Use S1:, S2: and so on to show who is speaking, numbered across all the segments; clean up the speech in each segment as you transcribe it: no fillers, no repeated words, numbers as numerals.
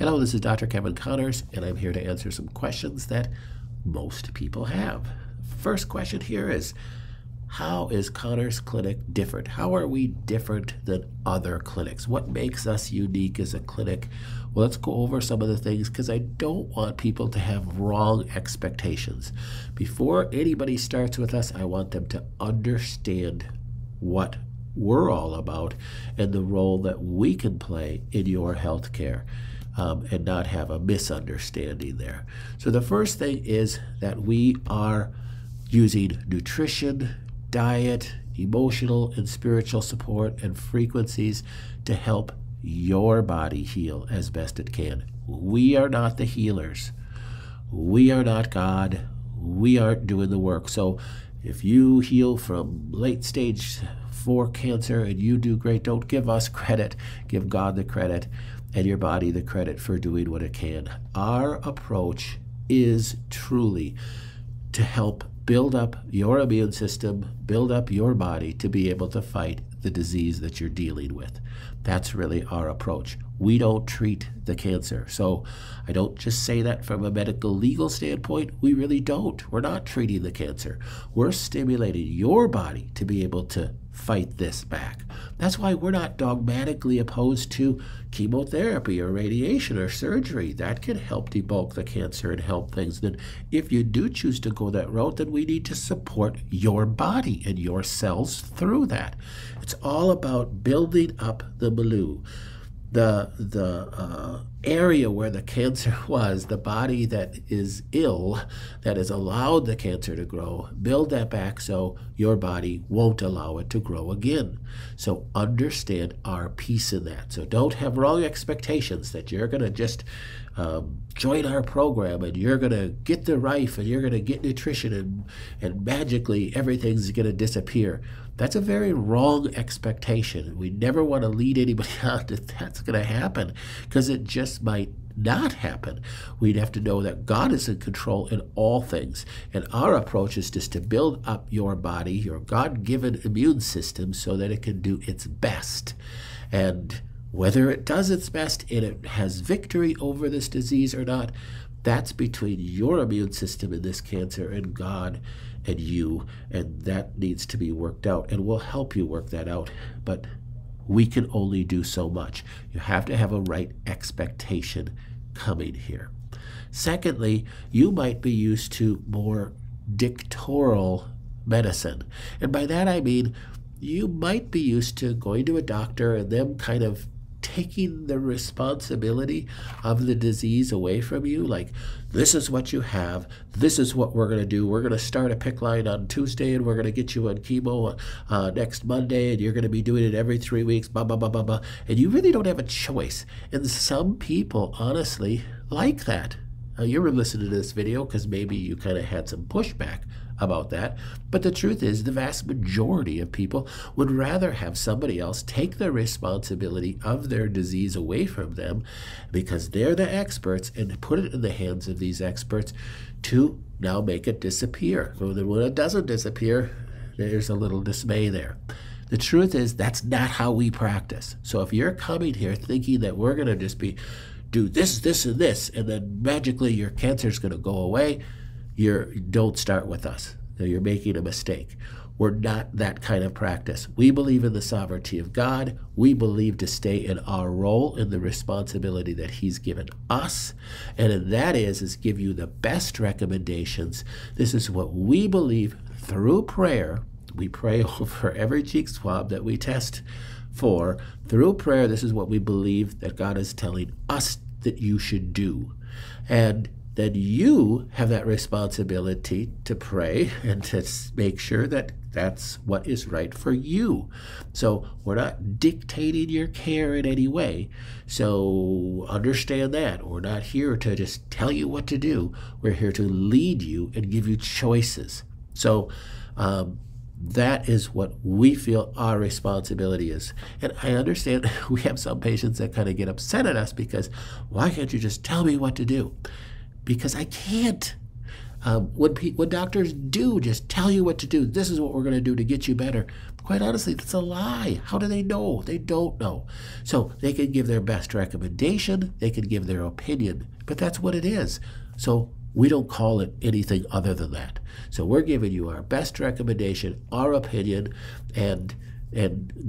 S1: Hello, this is Dr. Kevin Connors, and I'm here to answer some questions that most people have. First question here is, how is Connors Clinic different? How are we different than other clinics? What makes us unique as a clinic? Well, let's go over some of the things because I don't want people to have wrong expectations. Before anybody starts with us, I want them to understand what we're all about and the role that we can play in your health care. And not have a misunderstanding there. So the first thing is that we are using nutrition, diet, emotional and spiritual support and frequencies to help your body heal as best it can. We are not the healers. We are not God. We aren't doing the work. So if you heal from late stage 4 cancer and you do great, don't give us credit. Give God the credit and your body the credit for doing what it can. Our approach is truly to help build up your immune system, build up your body to be able to fight the disease that you're dealing with. That's really our approach. We don't treat the cancer. So I don't just say that from a medical legal standpoint. We really don't. We're not treating the cancer. We're stimulating your body to be able to fight this back. That's why we're not dogmatically opposed to chemotherapy or radiation or surgery. That can help debulk the cancer and help things. Then if you do choose to go that route, then we need to support your body and your cells through that. It's all about building up the milieu. The area where the cancer was, the body that is ill, that has allowed the cancer to grow, build that back so your body won't allow it to grow again. So understand our piece in that. So don't have wrong expectations that you're going to just join our program and you're going to get the Rife and you're going to get nutrition and magically everything's going to disappear. That's a very wrong expectation. We never want to lead anybody on that that's going to happen because it just might not happen. We'd have to know that God is in control in all things. And our approach is just to build up your body, your God-given immune system so that it can do its best. And whether it does its best and it has victory over this disease or not, that's between your immune system and this cancer and God and you, and that needs to be worked out, and we'll help you work that out. But we can only do so much. You have to have a right expectation coming here. Secondly, you might be used to more dictatorial medicine. And by that I mean you might be used to going to a doctor and them kind of taking the responsibility of the disease away from you. Like, this is what you have. This is what we're going to do. We're going to start a PICC line on Tuesday, and we're going to get you on chemo next Monday, and you're going to be doing it every 3 weeks, blah, blah, blah, blah, blah. And you really don't have a choice. And some people, honestly, like that. You were listening to this video because maybe you kind of had some pushback about that. But the truth is, the vast majority of people would rather have somebody else take the responsibility of their disease away from them because they're the experts and put it in the hands of these experts to now make it disappear. So that when it doesn't disappear, there's a little dismay there. The truth is, that's not how we practice. So if you're coming here thinking that we're going to just do this, this, and this, and then magically your cancer is going to go away, don't start with us. You're making a mistake. We're not that kind of practice. We believe in the sovereignty of God. We believe to stay in our role in the responsibility that He's given us. And that is give you the best recommendations. This is what we believe through prayer. We pray over every cheek swab that we test for. Through prayer, this is what we believe that God is telling us that you should do. And then you have that responsibility to pray and to make sure that that's what is right for you. So we're not dictating your care in any way. So understand that. We're not here to just tell you what to do. We're here to lead you and give you choices. So that is what we feel our responsibility is. And I understand we have some patients that kind of get upset at us because, why can't you just tell me what to do? Because I can't. When doctors do just tell you what to do, this is what we're going to do to get you better, Quite honestly, that's a lie. How do they know? They don't know. So they can give their best recommendation, they can give their opinion, but that's what it is. So we don't call it anything other than that. So we're giving you our best recommendation, our opinion, and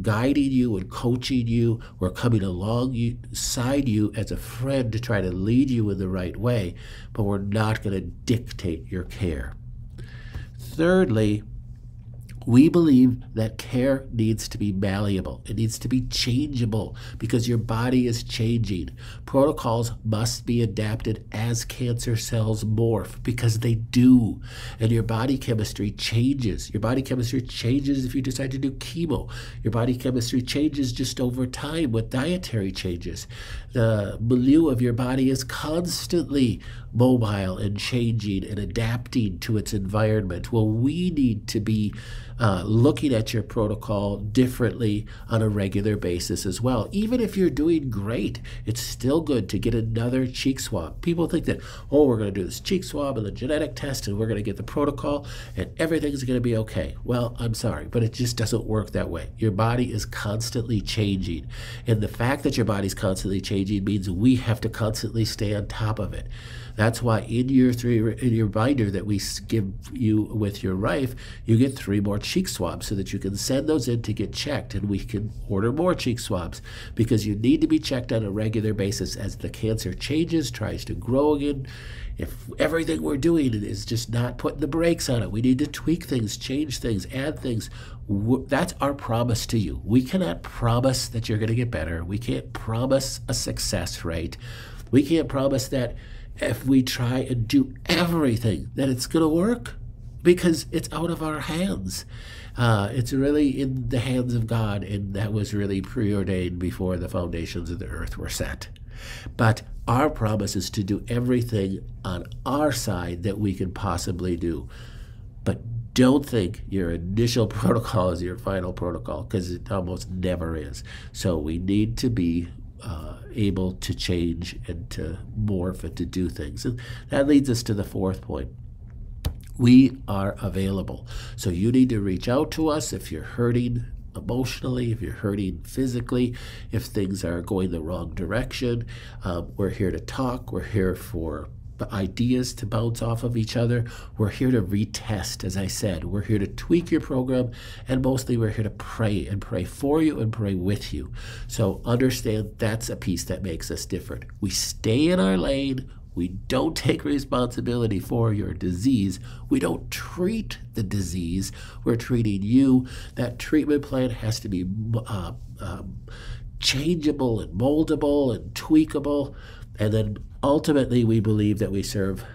S1: guiding you and coaching you. We're coming alongside you as a friend to try to lead you in the right way, but we're not going to dictate your care. Thirdly, we believe that care needs to be malleable. It needs to be changeable because your body is changing. Protocols must be adapted as cancer cells morph, because they do. And your body chemistry changes. Your body chemistry changes if you decide to do chemo. Your body chemistry changes just over time with dietary changes. The milieu of your body is constantly mobile and changing and adapting to its environment. Well, we need to be looking at your protocol differently on a regular basis as well. Even if you're doing great, it's still good to get another cheek swab. People think that, oh, we're going to do this cheek swab and the genetic test and we're going to get the protocol and everything's going to be okay. Well, I'm sorry, but it just doesn't work that way. Your body is constantly changing. And the fact that your body's constantly changing means we have to constantly stay on top of it. That's why in your binder that we give you with your Rife, you get 3 more cheek swabs so that you can send those in to get checked, and we can order more cheek swabs because you need to be checked on a regular basis as the cancer changes, tries to grow again. If everything we're doing is just not putting the brakes on it, we need to tweak things, change things, add things. That's our promise to you. We cannot promise that you're going to get better. We can't promise a success rate. We can't promise that if we try and do everything that it's going to work, because it's out of our hands. It's really in the hands of God, and that was really preordained before the foundations of the earth were set. But our promise is to do everything on our side that we can possibly do. But don't think your initial protocol is your final protocol, because it almost never is. So we need to be able to change and to morph and to do things. And that leads us to the 4th point. We are available. So you need to reach out to us if you're hurting emotionally, if you're hurting physically, if things are going the wrong direction. We're here to talk. We're here for ideas to bounce off of each other. We're here to retest, as I said. We're here to tweak your program, and mostly we're here to pray, and pray for you and pray with you. So understand that's a piece that makes us different. We stay in our lane. We don't take responsibility for your disease. We don't treat the disease. We're treating you. That treatment plan has to be changeable and moldable and tweakable. And then ultimately, we believe that we serve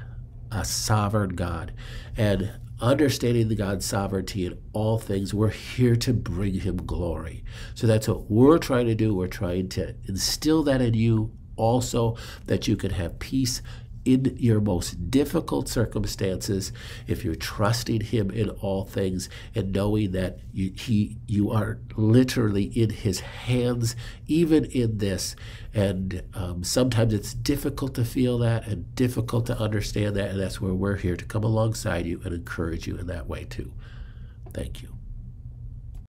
S1: a sovereign God. And understanding the God's sovereignty in all things, we're here to bring him glory. So that's what we're trying to do. We're trying to instill that in you also, that you can have peace in your most difficult circumstances if you're trusting him in all things and knowing that you are literally in his hands, even in this. And sometimes it's difficult to feel that and difficult to understand that, and that's where we're here to come alongside you and encourage you in that way too. Thank you.